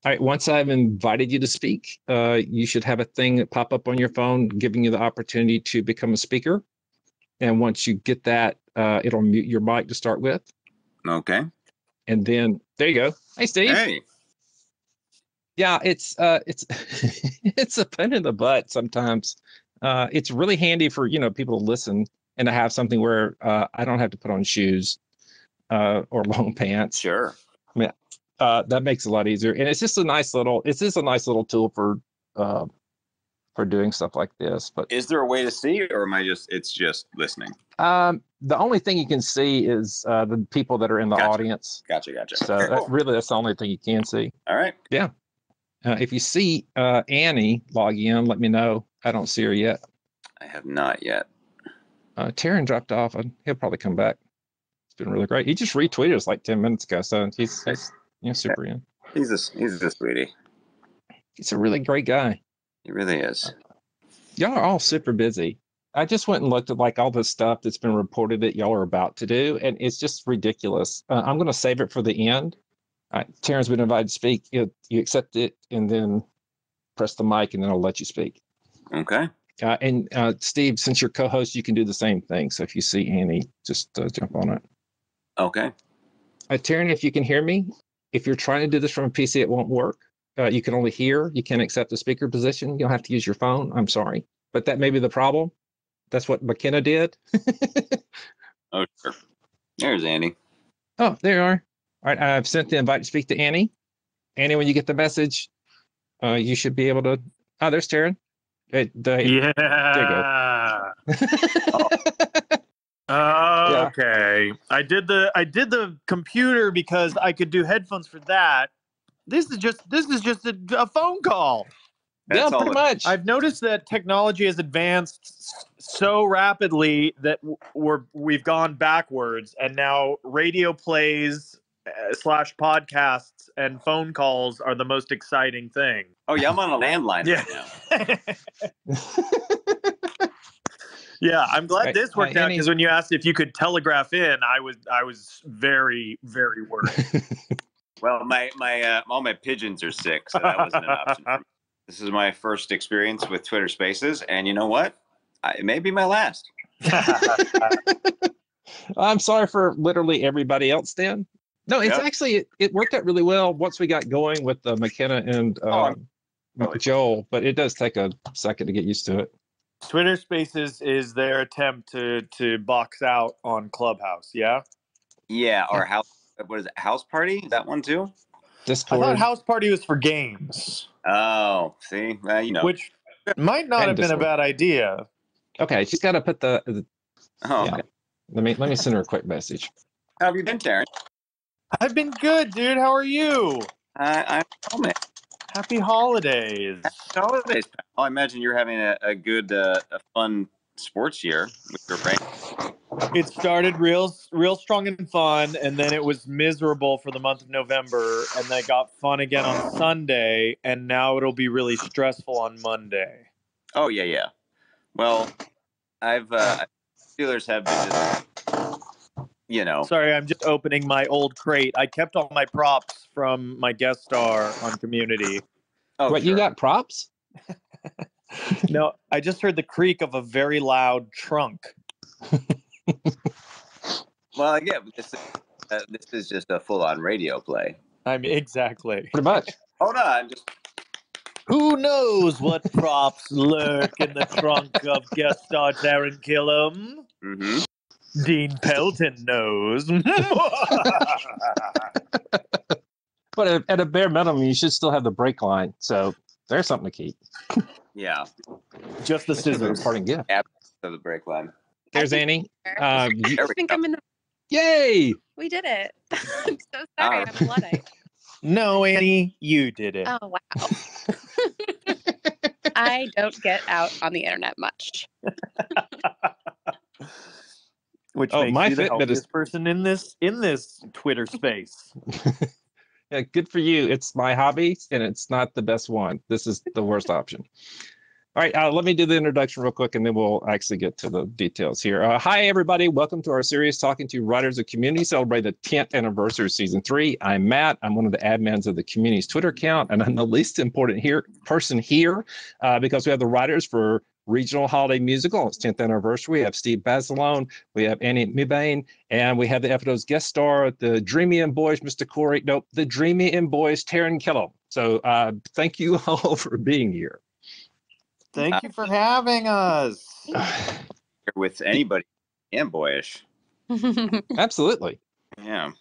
All right, once I've invited you to speak, you should have a thing that pop up on your phone giving you the opportunity to become a speaker. And once you get that, it'll mute your mic to start with. Okay. And then there you go. Hey, Steve. Hey. Yeah, it's it's a pain in the butt sometimes. It's really handy for people to listen and to have something where I don't have to put on shoes or long pants. Sure. I mean, that makes it a lot easier, and it's just a nice little tool for doing stuff like this. But is there a way to see, or it's just listening? The only thing you can see is the people that are in the audience. Gotcha. So that's the only thing you can see. All right. Yeah. If you see Annie log in, let me know. I don't see her yet. I have not yet. Taran dropped off, and he'll probably come back. It's been really great. He just retweeted us like 10 minutes ago, so he's super in. He's a sweetie. He's a really great guy. He really is. Y'all are all super busy. I just went and looked at like all the stuff that's been reported that y'all are about to do, and it's just ridiculous. I'm going to save it for the end. Taran's been invited to speak. You accept it, and then press the mic, and then I'll let you speak. Okay. And Steve, since you're co-host, you can do the same thing. So if you see Annie, just jump on it. Okay. Taran, if you can hear me, if you're trying to do this from a PC, it won't work. You can only hear. You can't accept the speaker position. You'll have to use your phone. I'm sorry, but that may be the problem. That's what McKenna did. Oh, sure. There's Annie. Oh, there you are. All right, I've sent the invite to speak to Annie. Annie, when you get the message, you should be able to. Oh, there's Taran. Yeah. There you go. Okay. Yeah. I did the computer because I could do headphones for that. This is just a phone call. Yeah, pretty much. I've noticed that technology has advanced so rapidly that we've gone backwards, and now radio plays / podcasts and phone calls are the most exciting thing. Oh yeah, I'm on a landline right now. Yeah, I'm glad this worked out, because when you asked if you could telegraph in, I was very, very worried. Well, all my pigeons are sick, so that wasn't an option for me. This is my first experience with Twitter Spaces, and you know what? It may be my last. I'm sorry for literally everybody else, Dan. No, it's actually, it worked out really well once we got going with McKenna and Joel, but it does take a second to get used to it. Twitter Spaces is their attempt to box out on Clubhouse, yeah? Yeah, or what is it, House Party? That one too? Discord. I thought House Party was for games. Oh, see? Which might not have been a bad idea. Okay, she's got to put the okay. Let me send her a quick message. How have you been, Taran? I've been good, dude. How are you? I'm man. Happy holidays. Happy holidays. I imagine you're having a good, a fun sports year with your brain. It started real strong and fun, and then it was miserable for the month of November, and then it got fun again on Sunday, and now it'll be really stressful on Monday. Oh, yeah. Well, Steelers have been just, Sorry, I'm just opening my old crate. I kept all my props from my guest star on Community. Oh, what, sure. You got props? No, I just heard the creak of a very loud trunk. Well, again, this is just a full-on radio play. I mean, exactly. Pretty much. Hold on, Who knows what props lurk in the trunk of guest star Taran Killam? Mm-hmm. Dean Pelton knows. But at a bare minimum, you should still have the brake line. So there's something to keep. Yeah. Just the scissors. Parting gift. Yeah, the brake line. There's Annie. I think I'm in the... Yay! We did it. I'm so sorry. I'm Luddite. No, Annie, you did it. Oh, wow. I don't get out on the internet much. Which makes you the healthiest person in this Twitter space. Yeah, good for you. It's my hobby, and it's not the best one. This is the worst option. All right, let me do the introduction real quick, and then we'll actually get to the details here. Hi, everybody. Welcome to our series, Talking to Writers of Community, celebrate the 10th anniversary of Season 3. I'm Matt. I'm one of the admins of the community's Twitter account, and I'm the least important person here because we have the writers for Regional Holiday Musical. It's 10th anniversary. We have Steve Basilone, we have Annie Mebane, and we have the episode's guest star, the Dreamy and Boys, Mr. Corey. Nope, the Dreamy and Boys, Taran Killam. So thank you all for being here. Thank you for having us. With anybody and boyish. Absolutely. Yeah.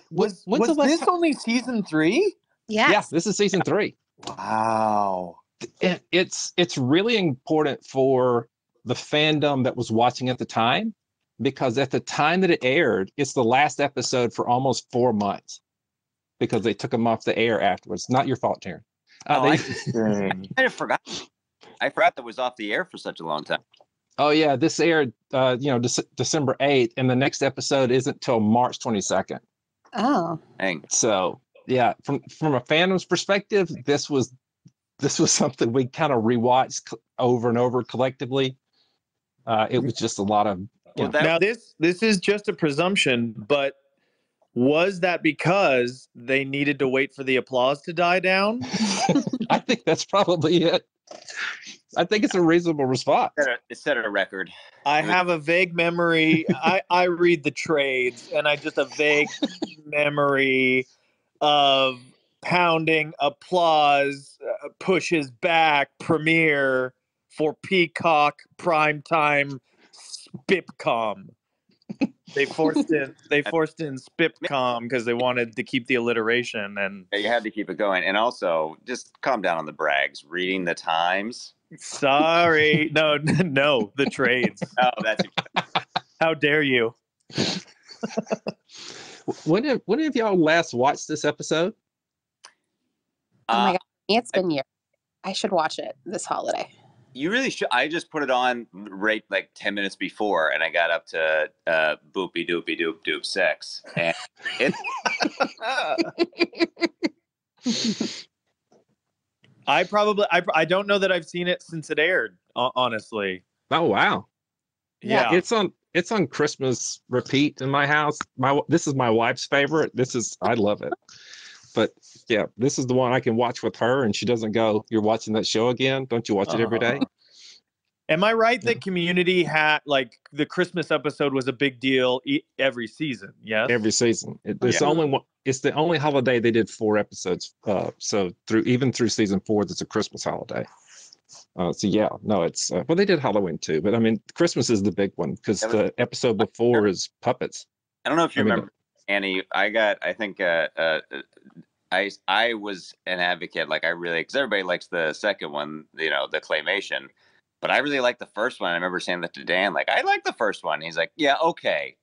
Was this only season 3? Yes. Yeah, this is season 3. Wow. It's really important for the fandom that was watching at the time, because at the time that it aired, it's the last episode for almost 4 months because they took them off the air afterwards. Not your fault, Taran. I kind of forgot. I forgot that was off the air for such a long time. Oh yeah, this aired, December 8th, and the next episode isn't till March 22nd. Oh. Dang. So yeah, from a fandom's perspective, this was something we kind of rewatched over and over collectively. It was just a lot of. Now this is just a presumption, but was that because they needed to wait for the applause to die down? I think that's probably it. I think it's a reasonable response. It set a record. I have a vague memory. I read the trades, and I just a vague memory of pounding applause, pushes back, premiere for Peacock primetime Spipcom. They forced in Spipcom because they wanted to keep the alliteration, and you had to keep it going. And also, just calm down on the brags. Reading the Times. Sorry, no, the trades. Oh, that's how dare you? When have y'all last watched this episode? Oh my God, it's been years. I should watch it this holiday. You really should. I just put it on right like 10 minutes before, and I got up to boopy doopy doop doop sex, and it. I don't know that I've seen it since it aired, honestly. Oh wow. Yeah. It's on Christmas repeat in my house. This is my wife's favorite. I love it. But yeah, this is the one I can watch with her, and she doesn't go, "You're watching that show again? Don't you watch it every day?" Am I right that Community had, like, the Christmas episode was a big deal every season? Yes, every season. It's the only holiday they did 4 episodes. So through season 4, that's a Christmas holiday. So yeah, no, it's well, they did Halloween too, but I mean, Christmas is the big one because the episode before is puppets. I don't know if you remember, Annie. I think I was an advocate, like because everybody likes the second one, the claymation, but I really like the first one. I remember saying that to Dan, like, I like the first one. He's like, yeah, okay.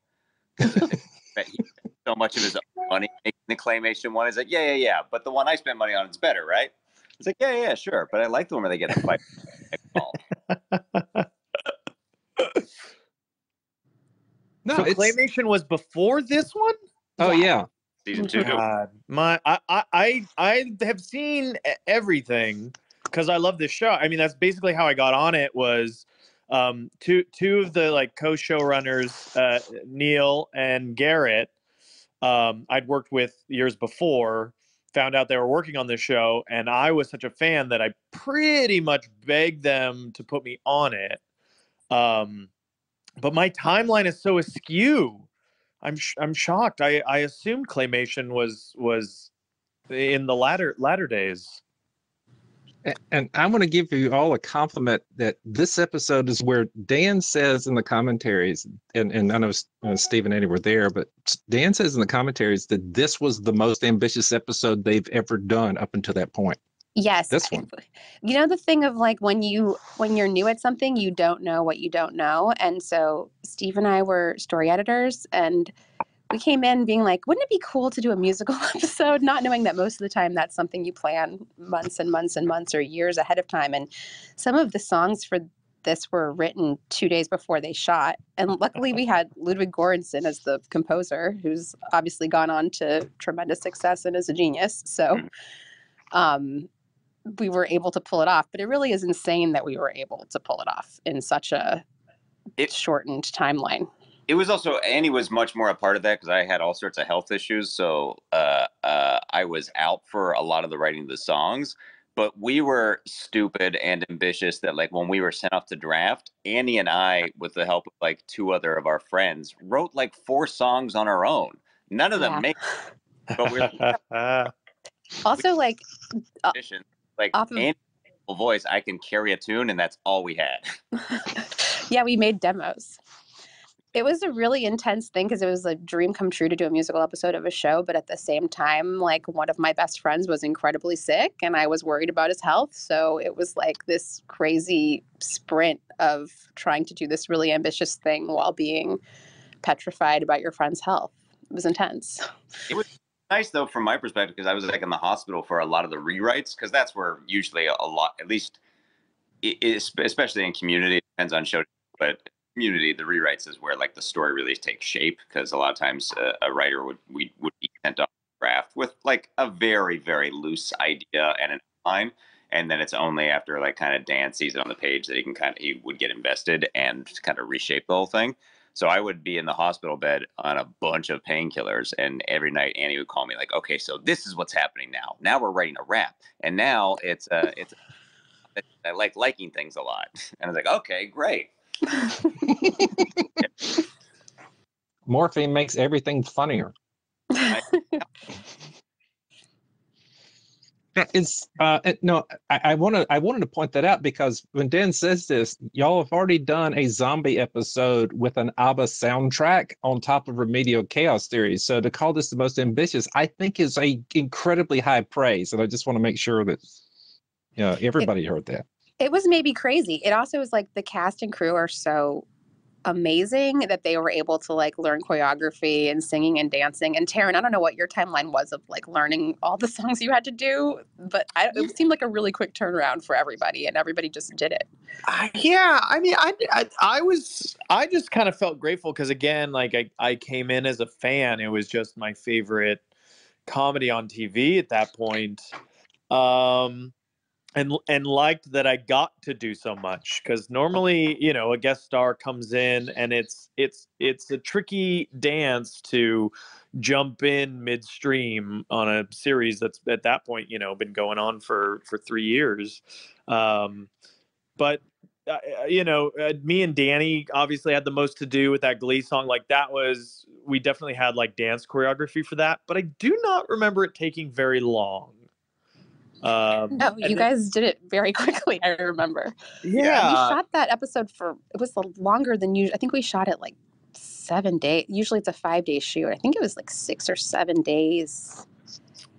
So much of his own money making the claymation one. He's like, yeah, but the one I spent money on is better, right? It's like, yeah, sure, but I like the one where they get to fight. No, so claymation was before this one? Oh yeah. Season 2. God, I have seen everything because I love this show. I mean, that's basically how I got on it. Was two of the like co-showrunners, Neil and Garrett, I'd worked with years before. Found out they were working on this show, and I was such a fan that I pretty much begged them to put me on it. But my timeline is so askew. I'm shocked. I assumed claymation was in the latter days. And I want to give you all a compliment that this episode is where Dan says in the commentaries, and I know Steve and Eddie were there, but Dan says in the commentaries that this was the most ambitious episode they've ever done up until that point. Yes. This one. You know, the thing of like when you're new at something, you don't know what you don't know. And so Steve and I were story editors, and we came in being like, wouldn't it be cool to do a musical episode? Not knowing that most of the time that's something you plan months and months and months or years ahead of time. And some of the songs for this were written 2 days before they shot. And luckily we had Ludwig Göransson as the composer, who's obviously gone on to tremendous success and is a genius. So we were able to pull it off. But it really is insane that we were able to pull it off in such a shortened timeline. It was also, Annie was much more a part of that because I had all sorts of health issues. So I was out for a lot of the writing of the songs. But we were stupid and ambitious that, like, when we were sent off to draft, Annie and I, with the help of like 2 other of our friends, wrote like 4 songs on our own. None of them made, but we're also like off of Annie's voice. I can carry a tune, and that's all we had. Yeah, we made demos. It was a really intense thing because it was a dream come true to do a musical episode of a show. But at the same time, like, one of my best friends was incredibly sick and I was worried about his health. So it was like this crazy sprint of trying to do this really ambitious thing while being petrified about your friend's health. It was intense. It was nice, though, from my perspective, because I was like in the hospital for a lot of the rewrites, because that's where usually a lot, at least, especially in Community, it depends on show, but Community, the rewrites is where like the story really takes shape, because a lot of times a writer would be sent off a draft with like a very, very loose idea and an outline, and then it's only after like kind of Dan sees it on the page that he would get invested and kind of reshape the whole thing. So I would be in the hospital bed on a bunch of painkillers, and every night Annie would call me like, "Okay, so this is what's happening now. Now we're writing a rap, and now it's I like liking things a lot." And I was like, "Okay, great." Morphine makes everything funnier. No, I wanted to point that out because when Dan says this, y'all have already done a zombie episode with an ABBA soundtrack on top of Remedial Chaos Theory. So to call this the most ambitious, I think is a incredibly high praise, and I just want to make sure that everybody heard that. It was maybe crazy. It also was like the cast and crew are so amazing that they were able to like learn choreography and singing and dancing. And Taran, I don't know what your timeline was of like learning all the songs you had to do, but it seemed like a really quick turnaround for everybody, and everybody just did it. Yeah, I mean, I just kind of felt grateful because, again, like I came in as a fan. It was just my favorite comedy on TV at that point. And liked that I got to do so much, because normally, a guest star comes in and it's a tricky dance to jump in midstream on a series that's at that point, been going on for 3 years. But me and Danny obviously had the most to do with that Glee song. Like, we definitely had like dance choreography for that, but I do not remember it taking very long. No, you guys did it very quickly. I remember. Yeah, we shot that episode it was longer than usual. I think we shot it like 7 days. Usually it's a 5-day shoot. I think it was like 6 or 7 days.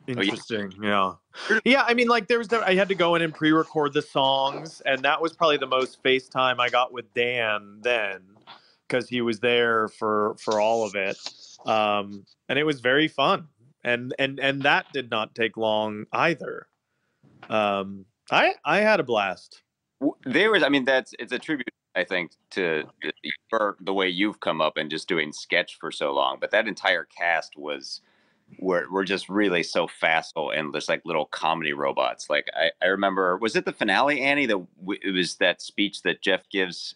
Interesting. Yeah. I mean, like, I had to go in and pre-record the songs, and that was probably the most FaceTime I got with Dan then, because he was there for all of it, and it was very fun, and that did not take long either. I had a blast. It's a tribute, I think, to the way you've come up and just doing sketch for so long. But that entire cast were just really so facile and just like little comedy robots. Like I remember, was it the finale, Annie? It was that speech that Jeff gives,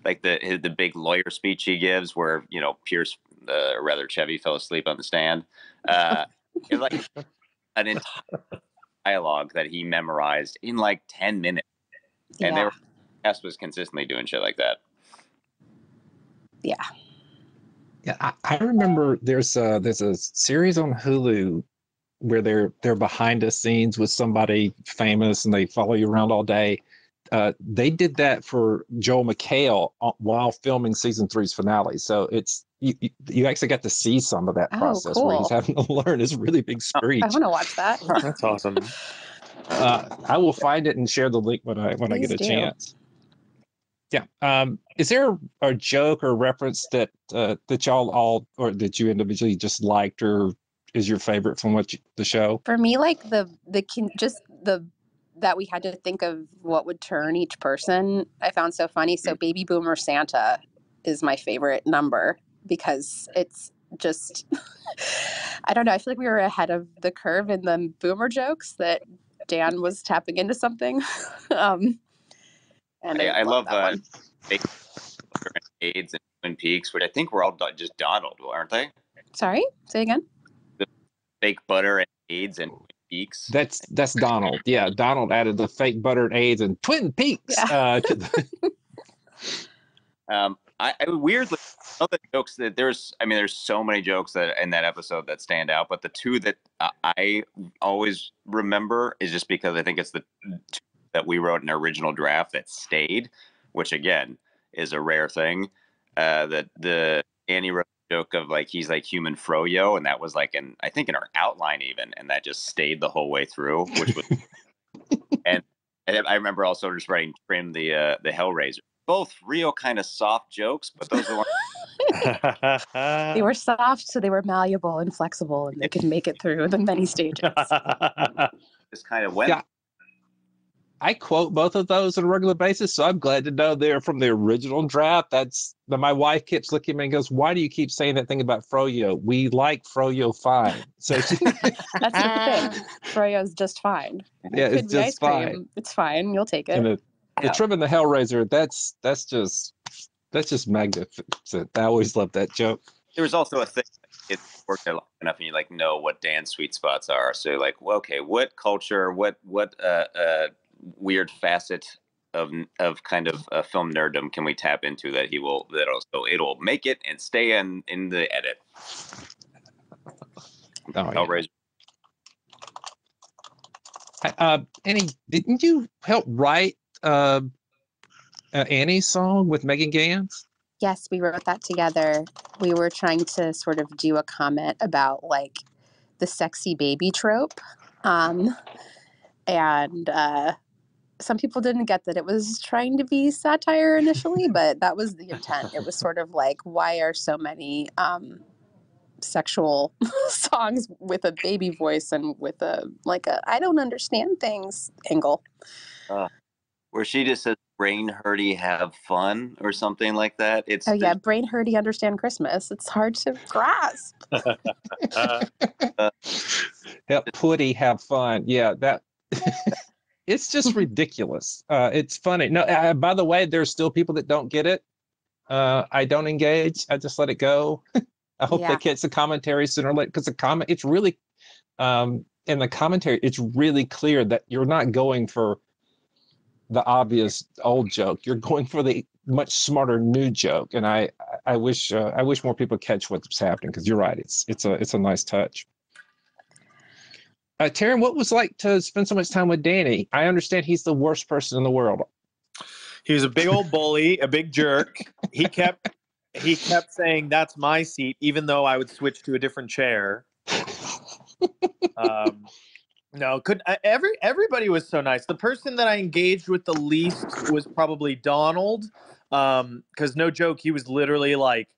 like the big lawyer speech he gives, where Pierce, or rather Chevy, fell asleep on the stand. It's like an entire dialogue that he memorized in like 10 minutes, and the cast was consistently doing shit like that. Yeah I remember there's a series on Hulu where they're behind the scenes with somebody famous and they follow you around all day. They did that for Joel McHale while filming season 3's finale, so it's you actually got to see some of that process where he's having to learn his really big speech. I want to watch that. That's awesome. I will find it and share the link when I get a chance. Yeah. Is there a joke or reference that y'all all, or that you individually just liked, or is your favorite from the show? For me, like that we had to think of what would turn each person, I found so funny. So Baby Boomer Santa is my favorite number because it's just, I don't know. I feel like we were ahead of the curve in the boomer jokes that Dan was tapping into something. And I love that one. fake butter and AIDS and Twin Peaks, which I think were all just Donald, aren't they? Sorry, say again. The fake butter and AIDS and Twin Peaks. That's Donald. Yeah, Donald added the fake buttered AIDS and Twin Peaks. Yeah. To the... I weirdly, all the jokes that there's so many jokes that in that episode that stand out, but the two that I always remember is just because I think it's the two that we wrote in our original draft that stayed, which again is a rare thing. That the Annie wrote a joke of like he's like human froyo, and that was like I think in our outline even, and that just stayed the whole way through, which was and I remember also just writing Trim the Hellraiser. Both real kind of soft jokes, but those are They were soft, so they were malleable and flexible, and they could make it through the many stages. just kind of went. Yeah. I quote both of those on a regular basis, so I'm glad to know they're from the original draft. My wife keeps looking at me and goes, "Why do you keep saying that thing about froyo? We like froyo fine." So that's the thing. Froyo's just fine. Yeah, it could it's be just ice cream. fine. It's fine. You'll take it. And the Trim and the Hellraiser, that's just magnificent. I always love that joke. There was also a thing it worked out long enough, and you like know what Dan's sweet spots are. So you're like, well, okay, what culture, what weird facet of kind of film nerddom can we tap into that it'll make it and stay in the edit. Hellraiser. Annie, didn't you help write Annie's song with Megan Gans? Yes, we wrote that together. We were trying to sort of do a comment about like the sexy baby trope. And some people didn't get that it was trying to be satire initially, but that was the intent. It was sort of like, why are so many sexual songs with a baby voice and with a I don't understand things angle? Where she just says, brain hurty, have fun, or something like that. Brain hurty, understand Christmas. It's hard to grasp. Putty, have fun. Yeah, that it's just ridiculous. It's funny. No, by the way, there's still people that don't get it. I don't engage. I just let it go. I hope they catch the commentary sooner or later, because it's really in the commentary, it's really clear that you're not going for the obvious old joke. You're going for the much smarter new joke, and I wish more people catch what's happening, because you're right. It's a nice touch. Taran, what was it like to spend so much time with Danny? I understand he's the worst person in the world. He was a big old bully, a big jerk. He kept saying, "That's my seat," even though I would switch to a different chair. No, everybody was so nice. The person that I engaged with the least was probably Donald, because no joke, he was literally like,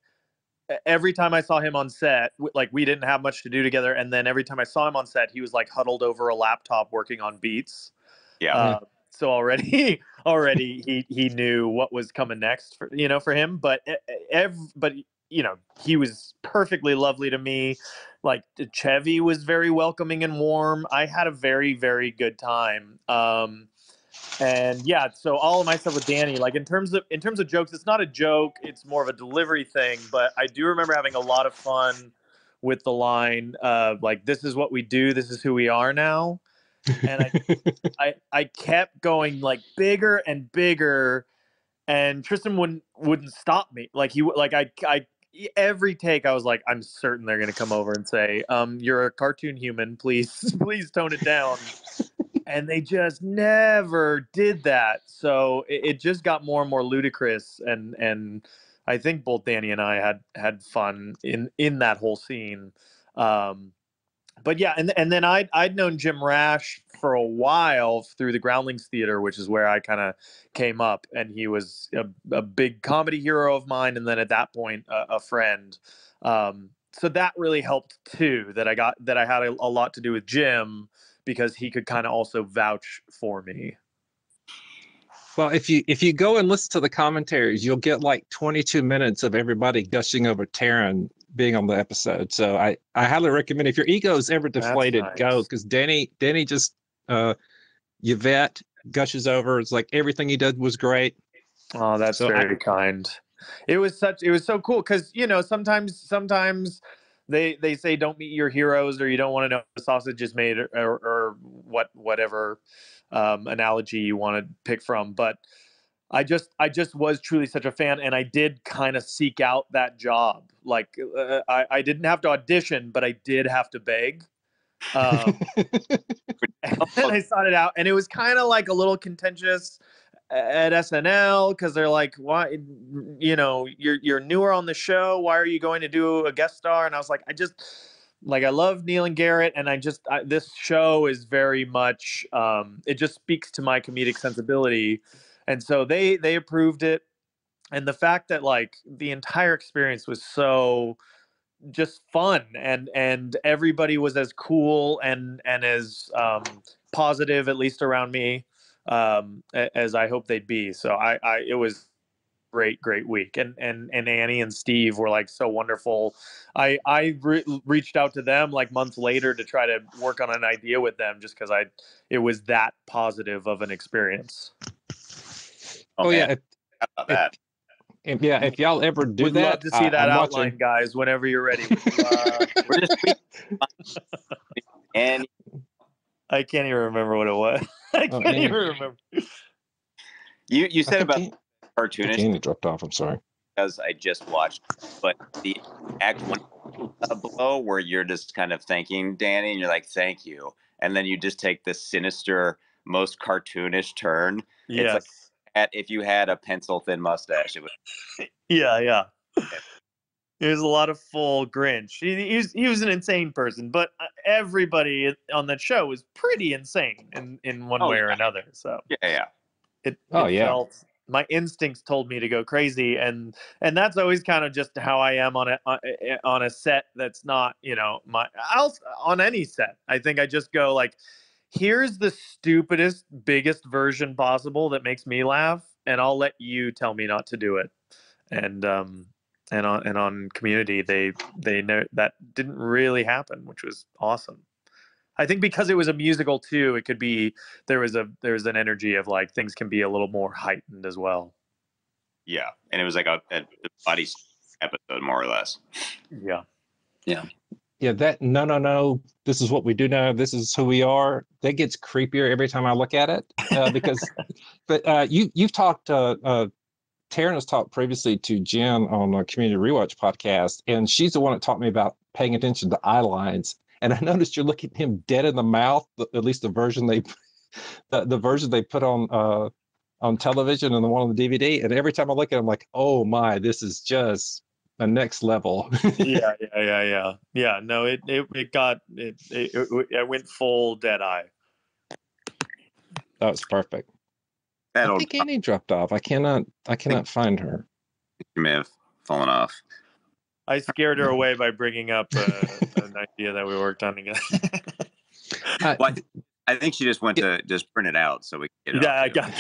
every time I saw him on set, like we didn't have much to do together, and then every time I saw him on set, he was like huddled over a laptop working on beats. Yeah. So already he knew what was coming next for him. But he was perfectly lovely to me. Like Chevy was very welcoming and warm. I had a very, very good time. And yeah, so all of my stuff with Danny, like in terms of jokes, it's not a joke, it's more of a delivery thing. But I do remember having a lot of fun with the line, like, "This is what we do, this is who we are now." And I kept going like bigger and bigger, and Tristan wouldn't stop me. Like I every take I was like, I'm certain they're gonna come over and say, "You're a cartoon human, please tone it down." And they just never did that. So it just got more and more ludicrous, and I think both Danny and I had fun in that whole scene. But yeah, and then I'd known Jim Rash for a while through the Groundlings Theater, which is where I kind of came up, and he was a big comedy hero of mine, and then at that point a friend. So that really helped too. That I had a lot to do with Jim, because he could kind of also vouch for me. Well, if you go and listen to the commentaries, you'll get like 22 minutes of everybody gushing over Taran being on the episode. So I highly recommend, if your ego is ever deflated, nice. go, because Danny just Yvette gushes over. It's like everything he did was great. Oh, that's So very kind. It was so cool because sometimes they say don't meet your heroes, or you don't want to know the sausage is made, or whatever analogy you want to pick from. But I just was truly such a fan, and I did kind of seek out that job. Like I didn't have to audition, but I did have to beg. Um, and I sought it out, and it was kind of like a little contentious at SNL because they're like, "Why, you're newer on the show. Why are you going to do a guest star?" And I was like, I love Neil and Garrett, and this show is very much it just speaks to my comedic sensibility, and so they approved it, and the fact that like the entire experience was so just fun, and everybody was as cool and as positive, at least around me, as I hope they'd be. So it was great week, and Annie and Steve were like so wonderful. I reached out to them like months later to try to work on an idea with them, just because it was that positive of an experience. Oh yeah, How about that? if y'all ever do Would that, love to see that I'm outline, watching. guys. Whenever you're ready. We're just and I can't even remember what it was. I can't even remember. you said about I cartoonish think Andy dropped off. I'm sorry. because I just watched, but the act one below where you're just kind of thanking Danny and you're like, thank you. And then you just take this sinister, most cartoonish turn. It's like Yes. if you had a pencil thin mustache, it would. Yeah. It was a lot of full Grinch. He was an insane person, but everybody on that show was pretty insane in one way or another. So Yeah. it Yeah. felt, my instincts told me to go crazy, and that's always kind of just how I am on a set that's not on any set. I think I just go like, here's the stupidest, biggest version possible that makes me laugh, and I'll let you tell me not to do it. And on Community, they know that didn't really happen, which was awesome. I think because it was a musical too, it could be there was an energy of like things can be a little more heightened as well. Yeah, and it was like a body episode, more or less. Yeah. That no. This is what we do now. This is who we are. That gets creepier every time I look at it because, but you've talked. Taran has talked previously to Jen on a Community Rewatch podcast, and she's the one that taught me about paying attention to eye lines. And I noticed you're looking him dead in the mouth. At least the version the version they put on television and the one on the DVD. And every time I look at him, I'm like, oh my, this is just a next level. Yeah. No, it went full dead eye. That was perfect. I think Annie dropped off. I cannot find her. She may have fallen off. I scared her away by bringing up an idea that we worked on together. I think she just went to just print it out so we can get it. Yeah, I got.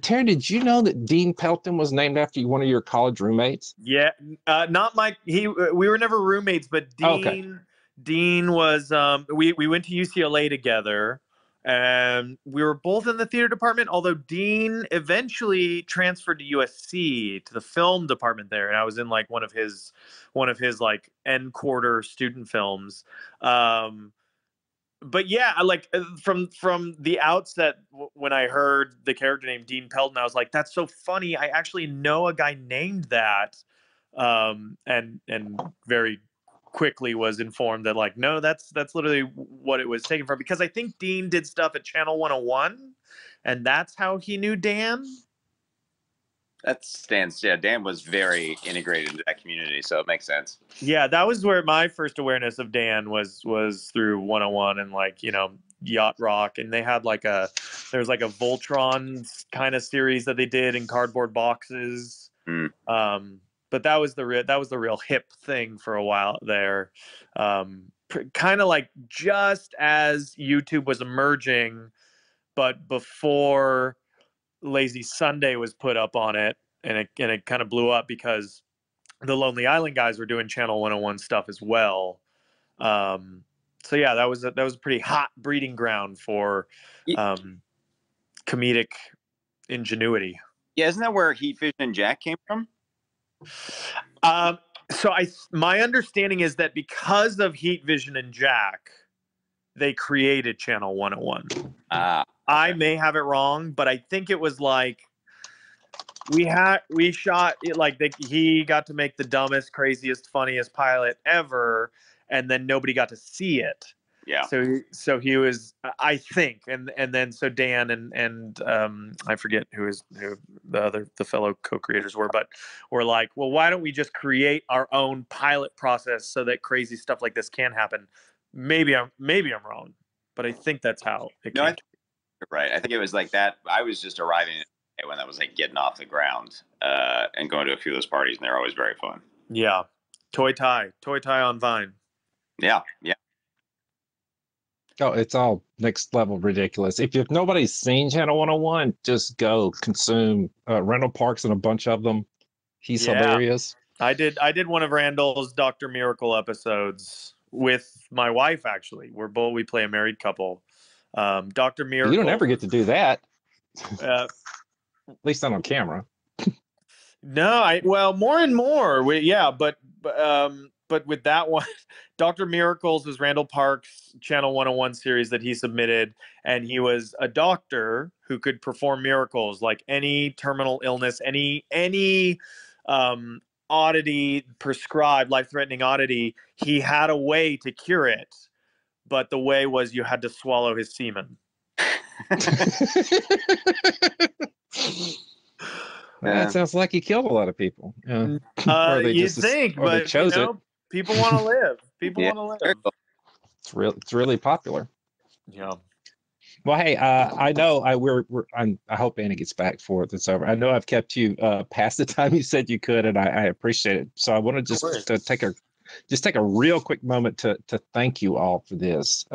Terry, did you know that Dean Pelton was named after one of your college roommates? Yeah, not Mike. We were never roommates, but Dean. Okay. Dean was. We went to UCLA together, and we were both in the theater department. Although Dean eventually transferred to USC to the film department there, and I was in like one of his like end quarter student films. But yeah, like from the outset, when I heard the character named Dean Pelton, I was like, "That's so funny! I actually know a guy named that," and very quickly was informed that like, no, that's literally what it was taken from. Because I think Dean did stuff at Channel 101, and that's how he knew Dan. That stands. Yeah, Dan was very integrated into that community, so it makes sense. Yeah, that was where my first awareness of Dan was through 101 and like, Yacht Rock, and they had like there's like a Voltron kind of series that they did in cardboard boxes. But that was the real hip thing for a while there. Kind of like just as YouTube was emerging, but before Lazy Sunday was put up on it, and it kind of blew up because the Lonely Island guys were doing Channel 101 stuff as well. So yeah, that was a pretty hot breeding ground for comedic ingenuity. Yeah, isn't that where Heat Vision and Jack came from? So my understanding is that because of Heat Vision and Jack, they created Channel 101. Okay. I may have it wrong, but I think it was like we shot it like he got to make the dumbest, craziest, funniest pilot ever, and then nobody got to see it. Yeah. So he was, I think, and then so Dan and I forget who the fellow co-creators were, but we're like, well, why don't we just create our own pilot process so that crazy stuff like this can happen? Maybe I'm wrong, but I think that's how it came. You're right. I think it was like that. I was just arriving when that was like getting off the ground and going to a few of those parties, and they're always very fun. Yeah, Toy Tie on Vine. Yeah. Oh, it's all next level ridiculous. If nobody's seen Channel 101, just go consume Randall Parks and a bunch of them. He's hilarious. I did one of Randall's Dr. Miracle episodes with my wife, actually. We play a married couple. Dr. Miracle. You don't ever get to do that. At least not on camera. No, more and more. But with that one, Dr. Miracles was Randall Park's Channel 101 series that he submitted, and he was a doctor who could perform miracles, like any terminal illness, any oddity, prescribed life-threatening oddity. He had a way to cure it, but the way was you had to swallow his semen. That sounds like he killed a lot of people. You'd think, but chose it. People want to live. People want to live. It's really popular. Yeah. Well, hey, I know I hope Annie gets back for it. That's over. I know I've kept you past the time you said you could, and I appreciate it. So I want to just take a real quick moment to thank you all for this.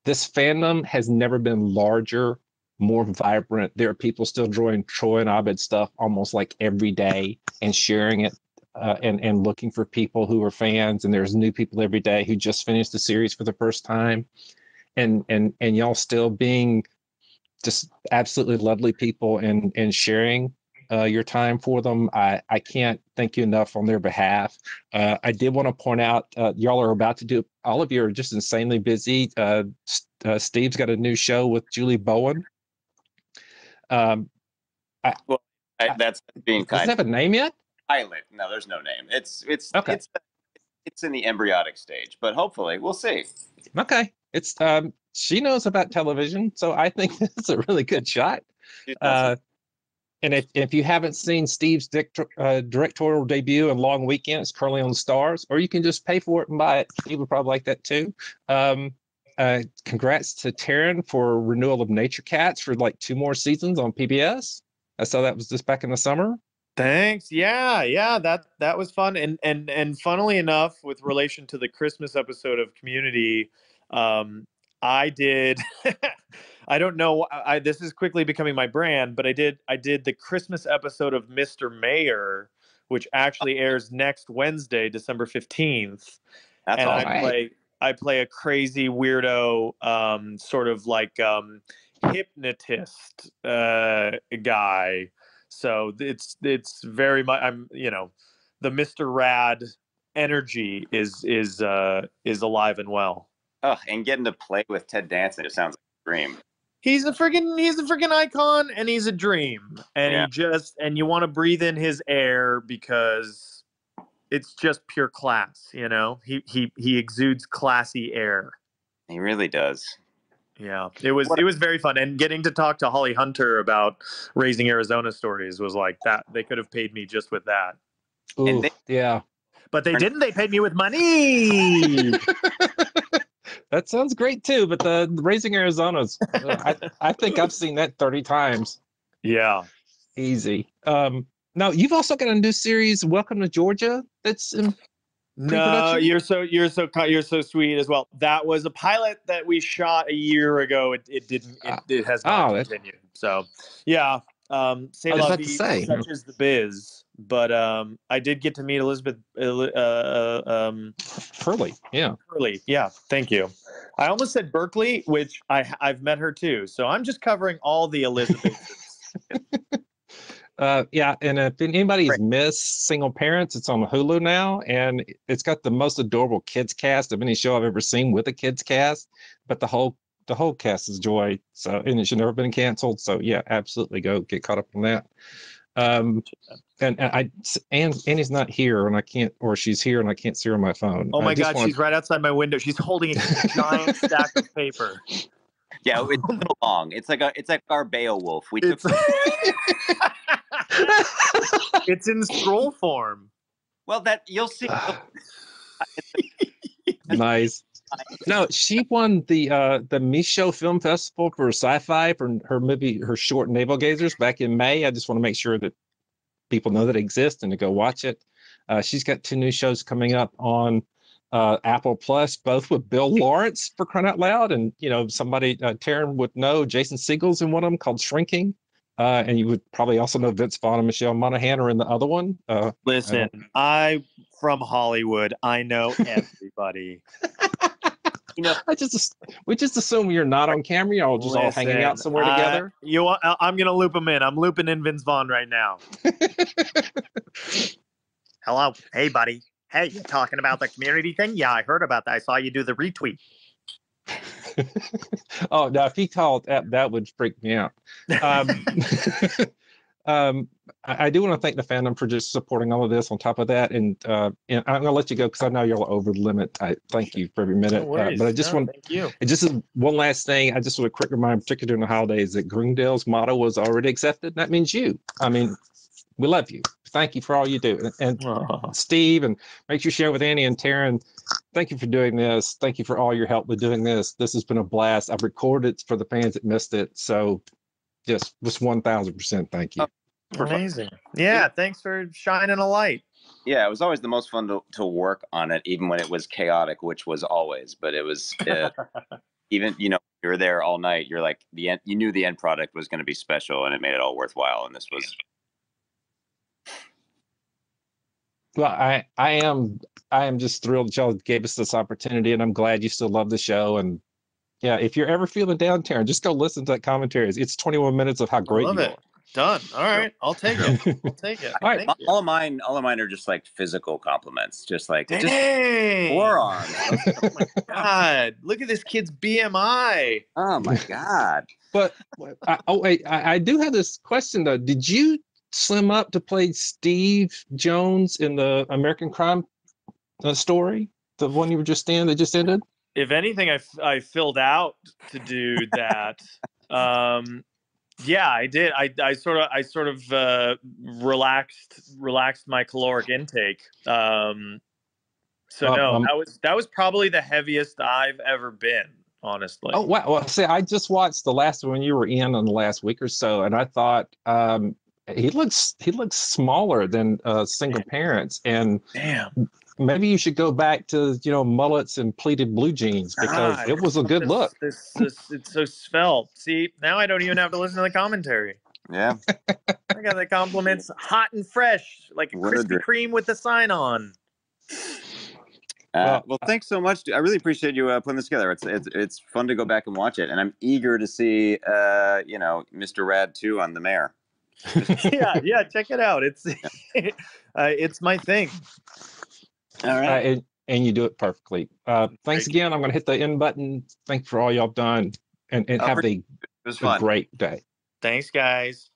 This fandom has never been larger, more vibrant. There are people still drawing Troy and Abed stuff almost like every day and sharing it and looking for people who are fans. And there's new people every day who just finished the series for the first time. And y'all still being just absolutely lovely people and sharing your time for them. I can't thank you enough on their behalf. I did want to point out y'all are about to do, all of you are just insanely busy. Steve's got a new show with Julie Bowen. That's being kind. Does it have a name yet? Pilot. No, there's no name. It's okay. It's in the embryonic stage, but hopefully we'll see. Okay. It's she knows about television, so I think it's a really good shot. And if you haven't seen Steve's directorial debut in Long Weekend, it's currently on Stars, or you can just pay for it and buy it. Steve would probably like that too. Congrats to Taran for renewal of Nature Cats for like 2 more seasons on PBS. I saw that was just back in the summer. Thanks. Yeah, that was fun. And funnily enough, with relation to the Christmas episode of Community, I did. I don't know. This is quickly becoming my brand, but I did the Christmas episode of Mr. Mayor, which actually airs next Wednesday, December 15th. That's and all I play a crazy weirdo, sort of like hypnotist guy. So it's very much, the Mr. Rad energy is alive and well. Oh, and getting to play with Ted Danson, it sounds like a dream. He's a freaking icon, and he's a dream, and and you want to breathe in his air because it's just pure class. He exudes classy air. He really does. Yeah, it was very fun, and getting to talk to Holly Hunter about Raising Arizona stories was like that. They could have paid me just with that. Ooh, yeah, but they didn't. They paid me with money. That sounds great too, but the Raising Arizona's, I think I've seen that 30 times. Yeah, easy. Now you've also got a new series, Welcome to Georgia. That's in no, you're so sweet as well. That was a pilot that we shot a year ago. It has not continued. So yeah, say la vie, such is the biz. but I did get to meet Elizabeth Hurley. Yeah. Hurley. Yeah, thank you. I almost said Berkeley, which I've met her too. So I'm just covering all the Elizabeths. Yeah, and if anybody's missed Single Parents, it's on Hulu now, and it's got the most adorable kids cast of any show I've ever seen with a kids cast. But the whole cast is joy. So, and it should never been canceled. So yeah, absolutely go get caught up on that. And Annie's not here, and I can't, or she's here and I can't see her on my phone. Oh my God, she's right outside my window. She's holding a giant stack of paper. Yeah, it's a little long. It's like our Beowulf. It's in scroll form. Well, that you'll see. Nice. No, she won the Micho Film Festival for sci-fi for her movie, her short Navel Gazers, back in May. I just want to make sure that people know that it exists and to go watch it. She's got 2 new shows coming up on Apple Plus, both with Bill Lawrence, for crying out loud, and somebody Taran would know Jason Segel's in one of them called Shrinking, and you would probably also know Vince Vaughn and Michelle Monaghan are in the other one. Listen, I from Hollywood, I know everybody. We just assume you're not on camera. You're all just all hanging out somewhere together. I'm gonna loop him in. I'm looping in Vince Vaughn right now. Hello, hey buddy. Hey, you talking about the community thing? Yeah, I heard about that. I saw you do the retweet. Oh, now if he called that would freak me out. I do want to thank the fandom for just supporting all of this on top of that, and I'm going to let you go because I know you're over the limit. I thank you for every minute, No worries. but I just want thank you. It just is one last thing. I just want a quick reminder, particularly during the holidays, that Greendale's motto was already accepted. That means you. I mean, we love you. Thank you for all you do, and Steve, and make sure you share with Annie and Taran. Thank you for doing this. Thank you for all your help with doing this. This has been a blast. I've recorded it for the fans that missed it, so just 1,000% thank you. Amazing. Yeah, thanks for shining a light. Yeah, it was always the most fun to work on it, even when it was chaotic, which was always. But it was even you were there all night. You're like you knew the end product was going to be special, and it made it all worthwhile. And this was. Well, I am just thrilled that y'all gave us this opportunity, and I'm glad you still love the show. And yeah, if you're ever feeling down, Taran, just go listen to that commentary. It's 21 minutes of how great you are. Done. All right, I'll take it. I'll take it. All right. All of mine are just like physical compliments, just like Dang. just forearms. Oh my God! Look at this kid's BMI. Oh my God! But I do have this question though. Did you slim up to play Steve Jones in the American Crime Story, the one you were just in that just ended? If anything, I filled out to do that. Yeah, I did. I sort of relaxed my caloric intake. So no, that was probably the heaviest I've ever been, honestly. Oh wow! Well, see, I just watched the last one you were in the last week or so, and I thought he looks smaller than Single Parents, and damn. Maybe you should go back to mullets and pleated blue jeans because it was a good look. It's so svelte. See, now I don't even have to listen to the commentary. Yeah, I got the compliments hot and fresh, like a Krispy Kreme with the sign on. Well, thanks so much. I really appreciate you putting this together. It's fun to go back and watch it, and I'm eager to see Mr. Rad 2 on the Mayor. yeah, check it out. It's my thing. All right. And you do it perfectly. Thanks again. I'm going to hit the end button. Thanks for all y'all done, and have a great day. Thanks, guys.